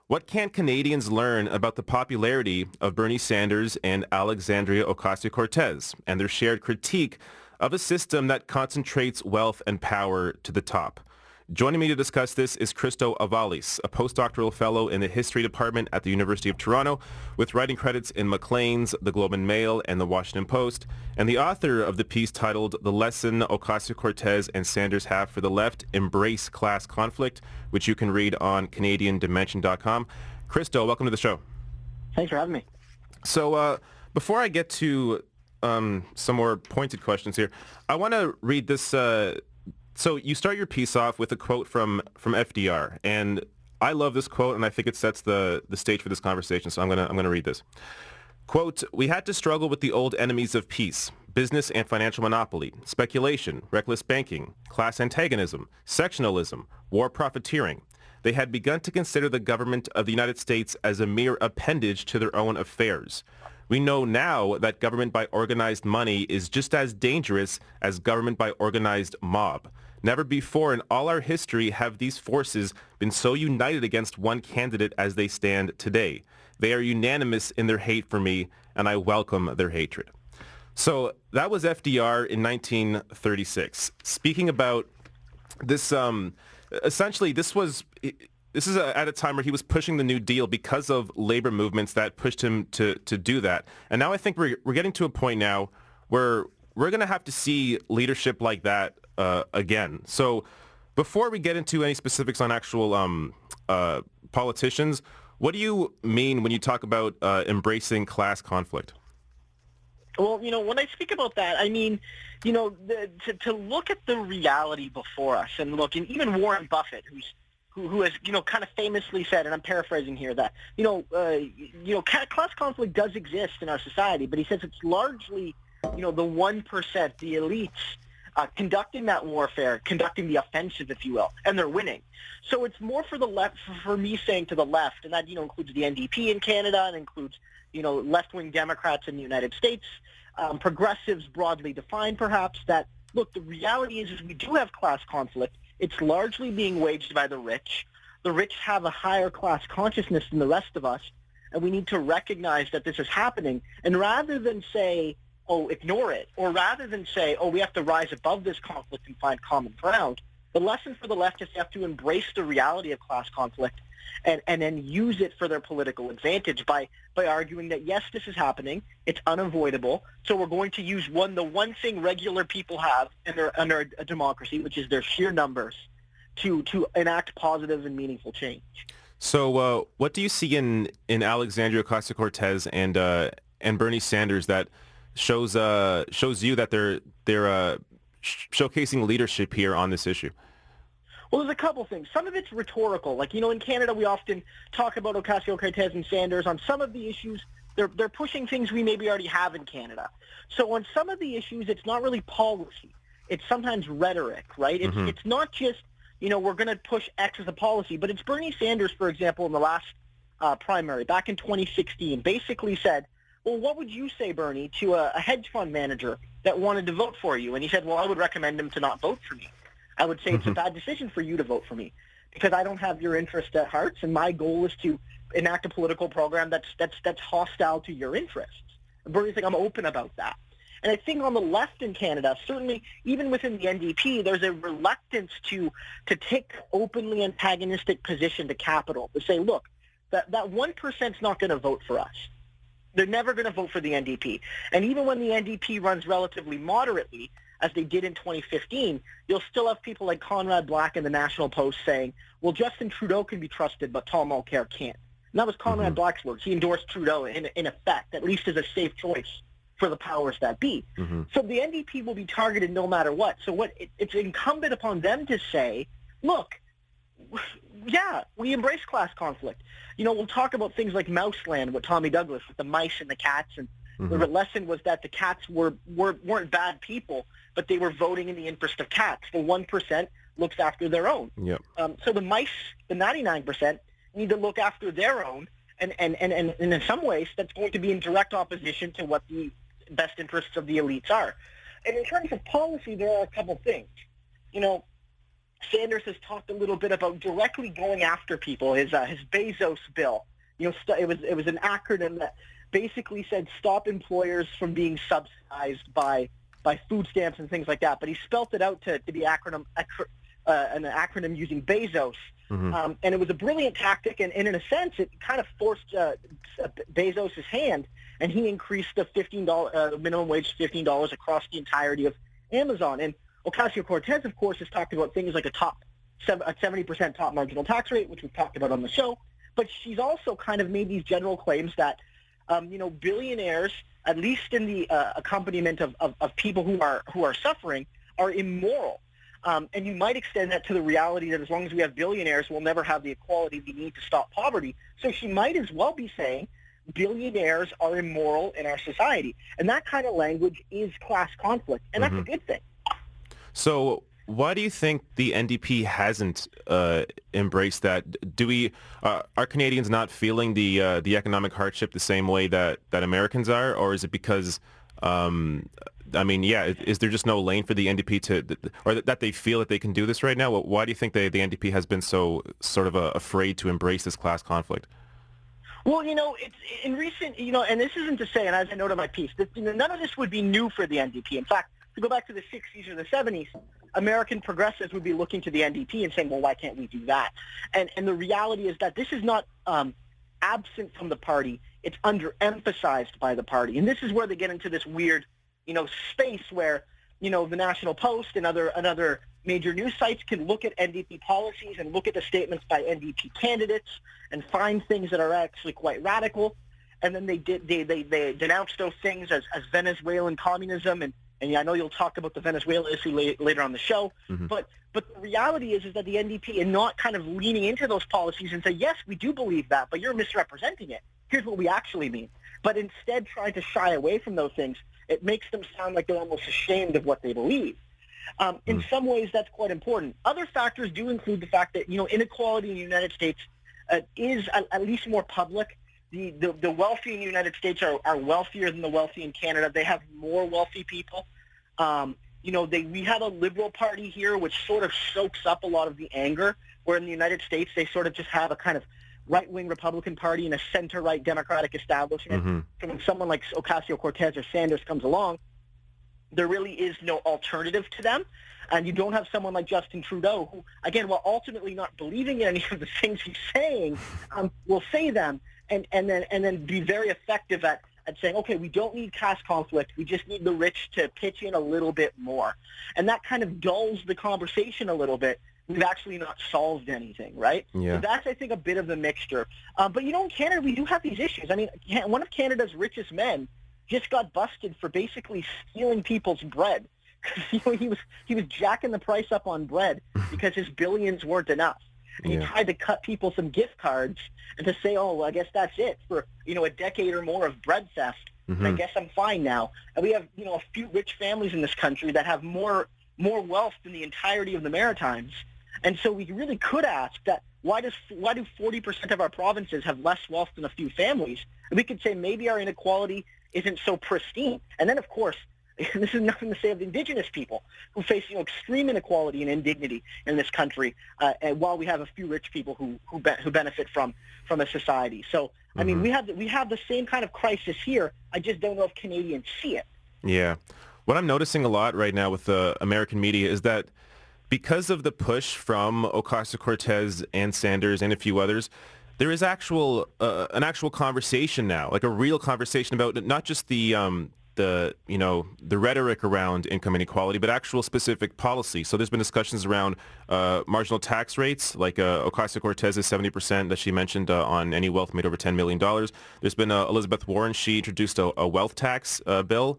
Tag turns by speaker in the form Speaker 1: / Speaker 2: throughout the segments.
Speaker 1: What can Canadians learn about the popularity of Bernie Sanders and Alexandria Ocasio-Cortez and their shared critique of a system that concentrates wealth and power to the top? Joining me to discuss this is Christo Aivalis, a postdoctoral fellow in the History Department at the University of Toronto, with writing credits in Maclean's, The Globe and Mail, and The Washington Post, and the author of the piece titled The Lesson Ocasio-Cortez and Sanders Have for the Left, Embrace Class Conflict, which you can read on CanadianDimension.com. Christo, welcome to the show.
Speaker 2: Thanks for having me.
Speaker 1: So before I get to some more pointed questions here, I want to read this. So you start your piece off with a quote from FDR, and I love this quote, and I think it sets the stage for this conversation. So I'm gonna read this. Quote, "We had to struggle with the old enemies of peace, business and financial monopoly, speculation, reckless banking, class antagonism, sectionalism, war profiteering. They had begun to consider the government of the United States as a mere appendage to their own affairs. We know now that government by organized money is just as dangerous as government by organized mob. Never before in all our history have these forces been so united against one candidate as they stand today. They are unanimous in their hate for me, and I welcome their hatred." So that was FDR in 1936. Speaking about this, essentially this is at a time where he was pushing the New Deal because of labor movements that pushed him to do that. And now I think we're getting to a point now where we're going to have to see leadership like that again. So before we get into any specifics on actual politicians, what do you mean when you talk about embracing class conflict?
Speaker 2: Well, when I speak about that, I mean, to look at the reality before us and look, and even Warren Buffett, who has, kind of famously said, and I'm paraphrasing here, that, class conflict does exist in our society, but he says it's largely, the 1%, the elites, conducting that warfare, conducting the offensive, if you will, and they're winning. So it's more for the left, for me saying to the left, and that, includes the NDP in Canada, and includes, left-wing Democrats in the United States, progressives broadly defined perhaps, that, look, the reality is we do have class conflict. It's largely being waged by the rich. The rich have a higher class consciousness than the rest of us, and we need to recognize that this is happening. And rather than say, oh, ignore it, or rather than say, oh, we have to rise above this conflict and find common ground, the lesson for the left is they have to embrace the reality of class conflict and then use it for their political advantage by arguing that, yes, this is happening, it's unavoidable, so we're going to use the one thing regular people have under a democracy, which is their sheer numbers, to enact positive and meaningful change.
Speaker 1: So what do you see in Alexandria Ocasio-Cortez and Bernie Sanders that shows you that they're showcasing leadership here on this issue?
Speaker 2: Well, there's a couple things. Some of it's rhetorical. Like, in Canada, we often talk about Ocasio-Cortez and Sanders. On some of the issues, they're pushing things we maybe already have in Canada. So on some of the issues, it's not really policy. It's sometimes rhetoric, right? It's not just, we're going to push X as a policy, but it's Bernie Sanders, for example, in the last primary, back in 2016, basically said, well, what would you say, Bernie, to a hedge fund manager that wanted to vote for you? And he said, well, I would recommend him to not vote for me. I would say it's a bad decision for you to vote for me because I don't have your interest at heart, and my goal is to enact a political program that's hostile to your interests. And Bernie's like, I'm open about that. And I think on the left in Canada, certainly even within the NDP, there's a reluctance to take openly antagonistic position to capital, to say, look, that 1% is not going to vote for us. They're never going to vote for the NDP. And even when the NDP runs relatively moderately, as they did in 2015, you'll still have people like Conrad Black in the National Post saying, well, Justin Trudeau can be trusted, but Tom Mulcair can't. And that was Conrad Black's words. He endorsed Trudeau in effect, at least as a safe choice for the powers that be. So the NDP will be targeted no matter what. So it's incumbent upon them to say, look, yeah, we embrace class conflict. We'll talk about things like Mouseland with Tommy Douglas, with the mice and the cats, and the lesson was that the cats weren't bad people, but they were voting in the interest of cats. The 1% looks after their own.
Speaker 1: Yep.
Speaker 2: So the mice, the 99%, need to look after their own, and in some ways that's going to be in direct opposition to what the best interests of the elites are. And in terms of policy, there are a couple things. Sanders has talked a little bit about directly going after people. His Bezos bill, it was an acronym that basically said stop employers from being subsidized by food stamps and things like that. But he spelt it out to be an acronym using Bezos. And it was a brilliant tactic, and in a sense, it kind of forced Bezos' hand, and he increased the minimum wage to $15 across the entirety of Amazon. And Ocasio-Cortez, of course, has talked about things like a 70% top marginal tax rate, which we've talked about on the show. But she's also kind of made these general claims that, billionaires, at least in the accompaniment of people who are suffering, are immoral. And you might extend that to the reality that as long as we have billionaires, we'll never have the equality we need to stop poverty. So she might as well be saying billionaires are immoral in our society. And that kind of language is class conflict, and that's a good thing.
Speaker 1: So why do you think the NDP hasn't embraced that? Are Canadians not feeling the economic hardship the same way that Americans are, or is it because is there just no lane for the NDP or that they feel that they can do this right now? Why do you think the NDP has been so sort of afraid to embrace this class conflict?
Speaker 2: Well, it's in recent, and this isn't to say, and as I noted in my piece, that none of this would be new for the NDP. In fact, to go back to the 60s or the 70s, American progressives would be looking to the NDP and saying, well, why can't we do that? And the reality is that this is not absent from the party. It's underemphasized by the party. And this is where they get into this weird, space where, the National Post and other major news sites can look at NDP policies and look at the statements by NDP candidates and find things that are actually quite radical. And then they denounce those things as Venezuelan communism. And I know you'll talk about the Venezuela issue later on the show. But the reality is that the NDP, in not kind of leaning into those policies and say, yes, we do believe that, but you're misrepresenting it. Here's what we actually mean. But instead trying to shy away from those things, it makes them sound like they're almost ashamed of what they believe. In some ways, that's quite important. Other factors do include the fact that, inequality in the United States is at least more public. The wealthy in the United States are wealthier than the wealthy in Canada. They have more wealthy people. We have a liberal party here which sort of soaks up a lot of the anger, where in the United States they sort of just have a kind of right-wing Republican Party and a center-right Democratic establishment. So when someone like Ocasio-Cortez or Sanders comes along, there really is no alternative to them. And you don't have someone like Justin Trudeau, who, again, while ultimately not believing in any of the things he's saying, will say them and then be very effective at saying, okay, we don't need class conflict. We just need the rich to pitch in a little bit more. And that kind of dulls the conversation a little bit. We've actually not solved anything, right?
Speaker 1: Yeah.
Speaker 2: So that's, I think, a bit of the mixture. But, in Canada, we do have these issues. I mean, one of Canada's richest men just got busted for basically stealing people's bread. He was jacking the price up on bread because his billions weren't enough. And he tried to cut people some gift cards and to say, oh, well, I guess that's it for, a decade or more of bread theft. And I guess I'm fine now. And we have, a few rich families in this country that have more wealth than the entirety of the Maritimes. And so we really could ask that why do 40% of our provinces have less wealth than a few families? And we could say maybe our inequality isn't so pristine. And then, of course, this is nothing to say of the Indigenous people who face extreme inequality and indignity in this country, and while we have a few rich people who benefit from a society. So, I mean, we have the same kind of crisis here. I just don't know if Canadians see it.
Speaker 1: Yeah. What I'm noticing a lot right now with the American media is that because of the push from Ocasio-Cortez and Sanders and a few others, there is an actual conversation now, like a real conversation about not just the rhetoric around income inequality, but actual specific policy. So there's been discussions around marginal tax rates, like Ocasio-Cortez's 70% that she mentioned on any wealth made over $10 million. There's been Elizabeth Warren. She introduced a wealth tax bill.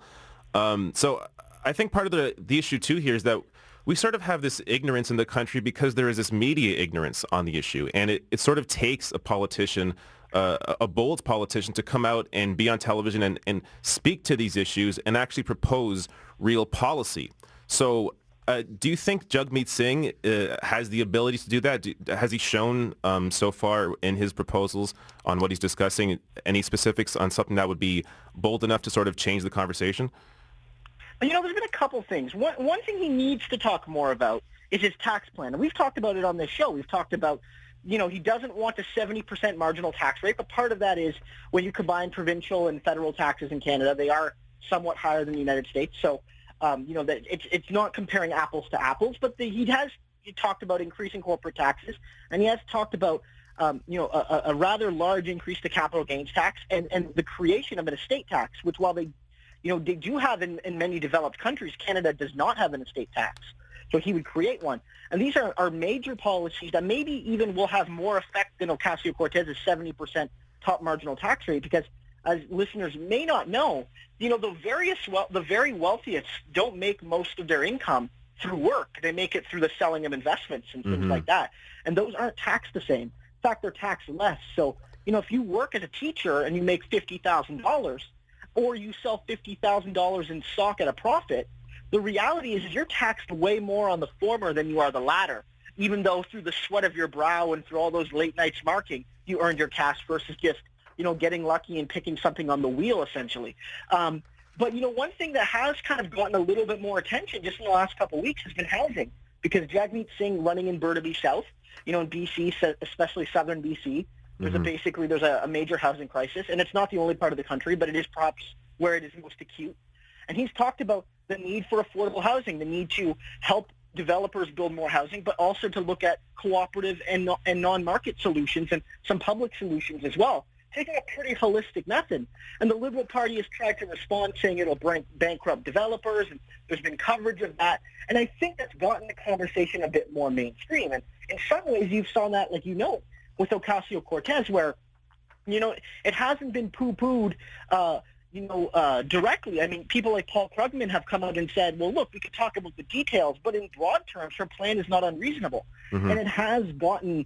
Speaker 1: So I think part of the issue, too, here is that we sort of have this ignorance in the country because there is this media ignorance on the issue. And it sort of takes a politician, a bold politician, to come out and be on television and speak to these issues and actually propose real policy. So do you think Jagmeet Singh has the ability to do that? Has he shown so far in his proposals on what he's discussing any specifics on something that would be bold enough to sort of change the conversation?
Speaker 2: There's been a couple things. One thing he needs to talk more about is his tax plan. And we've talked about it on this show. We've talked about, he doesn't want a 70% marginal tax rate, but part of that is when you combine provincial and federal taxes in Canada, they are somewhat higher than the United States. So, that it's not comparing apples to apples, but he talked about increasing corporate taxes, and he has talked about, a rather large increase to capital gains tax and the creation of an estate tax, which while they do have in many developed countries, Canada does not have an estate tax. So he would create one. And these are major policies that maybe even will have more effect than Ocasio-Cortez's 70% top marginal tax rate, because as listeners may not know, the very wealthiest don't make most of their income through work. They make it through the selling of investments and things like that. And those aren't taxed the same. In fact, they're taxed less. So, if you work as a teacher and you make $50,000 or you sell $50,000 in stock at a profit, the reality is you're taxed way more on the former than you are the latter, even though through the sweat of your brow and through all those late nights marking, you earned your cash versus just, getting lucky and picking something on the wheel, essentially. But, one thing that has kind of gotten a little bit more attention just in the last couple of weeks has been housing, because Jagmeet Singh running in Burnaby South, in BC, especially southern BC, there's a major housing crisis, and it's not the only part of the country, but it is perhaps where it is most acute. And he's talked about the need for affordable housing, the need to help developers build more housing, but also to look at cooperative and non-market solutions and some public solutions as well, taking a pretty holistic method. And the Liberal Party has tried to respond saying it'll bankrupt developers, and there's been coverage of that. And I think that's gotten the conversation a bit more mainstream. And in some ways, you've saw that, with Ocasio-Cortez, where, it hasn't been poo-pooed, directly. I mean, people like Paul Krugman have come out and said, well, look, we could talk about the details, but in broad terms, her plan is not unreasonable. And it has gotten,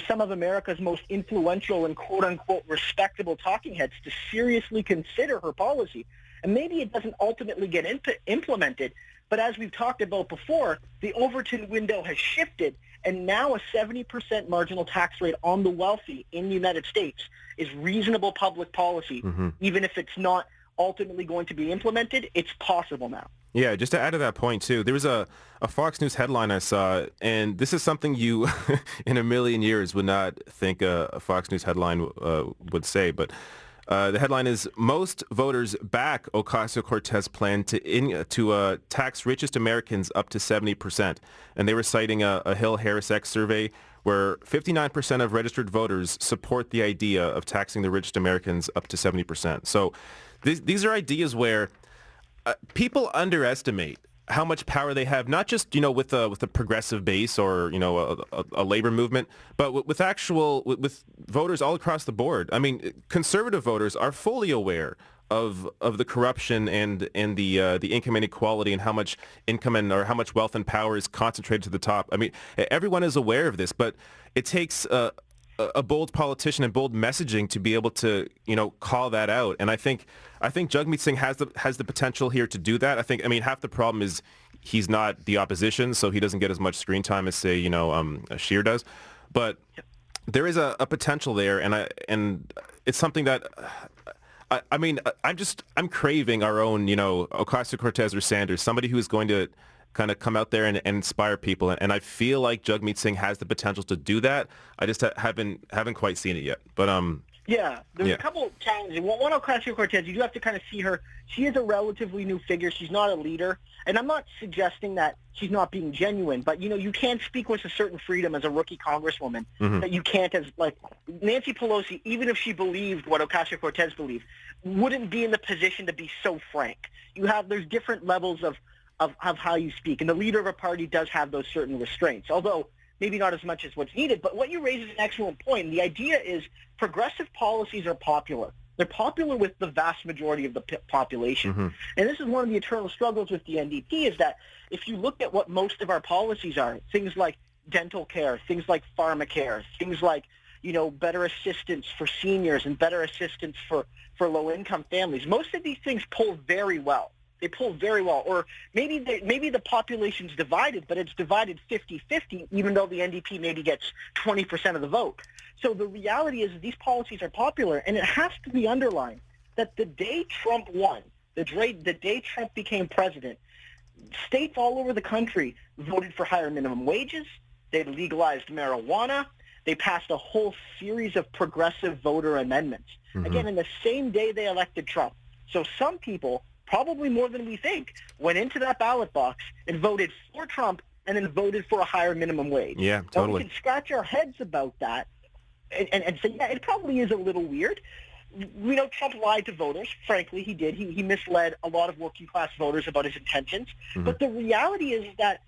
Speaker 2: some of America's most influential and quote-unquote respectable talking heads to seriously consider her policy. And maybe it doesn't ultimately get implemented, but as we've talked about before, the Overton window has shifted, and now a 70% marginal tax rate on the wealthy in the United States is reasonable public policy. Even if it's not ultimately going to be implemented, it's possible now.
Speaker 1: Yeah, just to add to that point, too, there was a Fox News headline I saw, and this is something you, in a million years, would not think a Fox News headline would say, but the headline is, most voters back Ocasio-Cortez plan to tax richest Americans up to 70%. And they were citing a Hill-Harris-X survey where 59% of registered voters support the idea of taxing the richest Americans up to 70%. So these are ideas where people underestimate how much power they have, not just, with a progressive base or, a labor movement, but with voters all across the board. I mean, conservative voters are fully aware of the corruption and the income inequality and how much income or how much wealth and power is concentrated to the top. I mean, everyone is aware of this, but it takes a bold politician and bold messaging to be able to, call that out. And I think Jagmeet Singh has the potential here to do that. I mean, half the problem is he's not the opposition, so he doesn't get as much screen time as, say, Scheer does. But there is a potential there, and it's something that I'm craving our own, Ocasio-Cortez or Sanders, somebody who is going to kind of come out there and inspire people. And I feel like Jagmeet Singh has the potential to do that. I just haven't quite seen it yet. But
Speaker 2: there's a couple of challenges. One, Ocasio-Cortez, you do have to kind of see her. She is a relatively new figure. She's not a leader. And I'm not suggesting that she's not being genuine, but, you can't speak with a certain freedom as a rookie congresswoman that you can't as, Nancy Pelosi, even if she believed what Ocasio-Cortez believed, wouldn't be in the position to be so frank. There's different levels of how you speak, and the leader of a party does have those certain restraints, although maybe not as much as what's needed. But what you raise is an excellent point. The idea is progressive policies are popular. They're popular with the vast majority of the population. And this is one of the eternal struggles with the NDP, is that if you look at what most of our policies are, things like dental care, things like pharmacare, things like, better assistance for seniors and better assistance for low-income families, most of these things pull very well. They pull very well. Or maybe the population's divided, but it's divided 50-50, even though the NDP maybe gets 20% of the vote. So the reality is that these policies are popular, and it has to be underlined that the day Trump won, the day Trump became president, states all over the country voted for higher minimum wages. They legalized marijuana. They passed a whole series of progressive voter amendments. Again, in the same day they elected Trump. So some people, probably more than we think, went into that ballot box and voted for Trump and then voted for a higher minimum wage.
Speaker 1: Yeah,
Speaker 2: Now,
Speaker 1: totally.
Speaker 2: we can scratch our heads about that and say, yeah, it probably is a little weird. We know Trump lied to voters. Frankly, he did. He misled a lot of working-class voters about his intentions. But the reality is that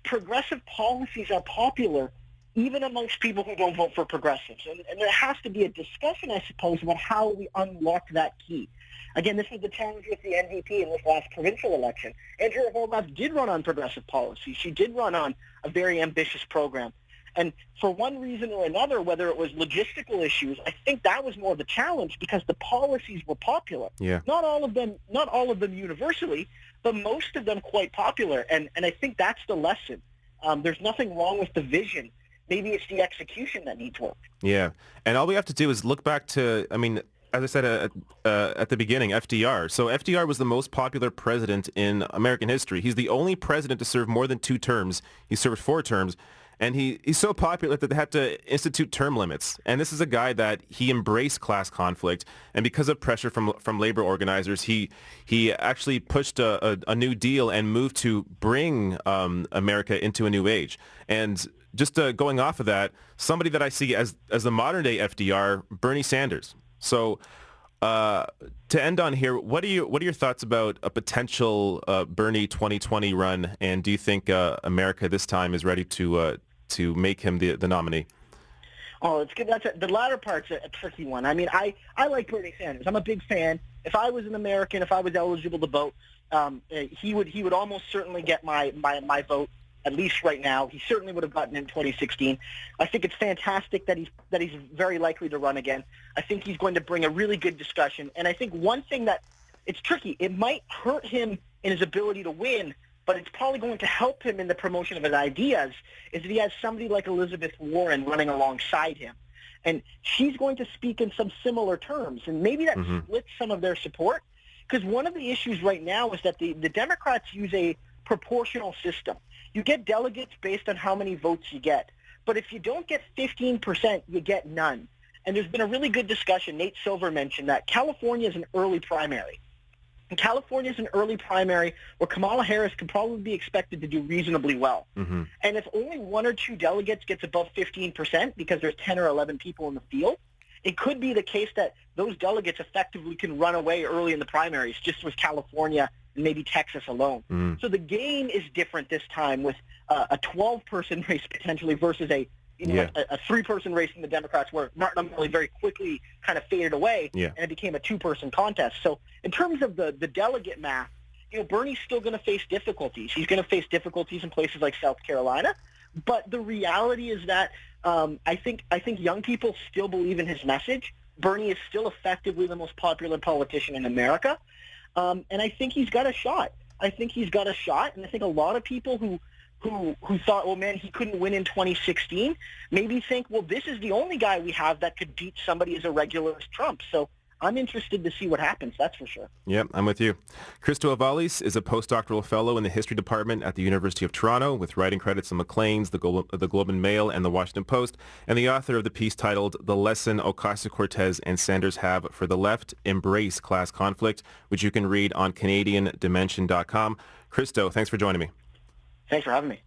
Speaker 2: progressive policies are popular even amongst people who don't vote for progressives. And there has to be a discussion, I suppose, about how we unlock that key. Again, this was the challenge with the NDP in this last provincial election. Andrea Horwath did run on progressive policy. She did run on a very ambitious program. And for one reason or another, whether it was logistical issues, I think that was more the challenge because the policies were popular.
Speaker 1: Yeah.
Speaker 2: Not all of them universally, but most of them quite popular. And I think that's the lesson. There's nothing wrong with the vision. Maybe it's the execution that needs work.
Speaker 1: Yeah. And all we have to do is look back to, I mean, as I said at the beginning, FDR. So FDR was the most popular president in American history. He's the only president to serve more than 2 terms. He served 4 terms. And he's so popular that they had to institute term limits. And this is a guy that he embraced class conflict. And because of pressure from labor organizers, he actually pushed a New Deal and moved to bring America into a new age. And just going off of that, somebody that I see as the modern day FDR, Bernie Sanders. So to end on here, what are your thoughts about a potential Bernie 2020 run? And do you think America this time is ready to make him the nominee?
Speaker 2: Oh, it's good. The latter part's a tricky one. I mean, I like Bernie Sanders. I'm a big fan. If I was an American, if I was eligible to vote, he would almost certainly get my vote. At least right now, he certainly would have gotten in 2016. I think it's fantastic that he's very likely to run again. I think he's going to bring a really good discussion. And I think one thing that it's tricky, it might hurt him in his ability to win, but it's probably going to help him in the promotion of his ideas, is that he has somebody like Elizabeth Warren running alongside him. And she's going to speak in some similar terms. And maybe that splits some of their support. Because one of the issues right now is that the Democrats use a proportional system. You get delegates based on how many votes you get. But if you don't get 15%, you get none. And there's been a really good discussion. Nate Silver mentioned that California is an early primary. And California is an early primary where Kamala Harris could probably be expected to do reasonably well. And if only 1 or 2 delegates gets above 15% because there's 10 or 11 people in the field, it could be the case that those delegates effectively can run away early in the primaries, just with California and maybe Texas alone. So the game is different this time with a 12-person race potentially versus a 3-person race in the Democrats where Martin O'Malley very quickly kind of faded away and it became a 2-person contest. So in terms of the delegate math, Bernie's still going to face difficulties. He's going to face difficulties in places like South Carolina. But the reality is that I think young people still believe in his message. Bernie is still effectively the most popular politician in America. And I think he's got a shot. And I think a lot of people who thought, oh, man, he couldn't win in 2016, maybe think, well, this is the only guy we have that could beat somebody as irregular as Trump. So I'm interested to see what happens, that's for sure.
Speaker 1: Yep, I'm with you. Christo Aivalis is a postdoctoral fellow in the history department at the University of Toronto with writing credits in Maclean's, the Globe and Mail, and the Washington Post, and the author of the piece titled The Lesson Ocasio-Cortez and Sanders Have for the Left, Embrace Class Conflict, which you can read on CanadianDimension.com. Christo, thanks for joining me.
Speaker 2: Thanks for having me.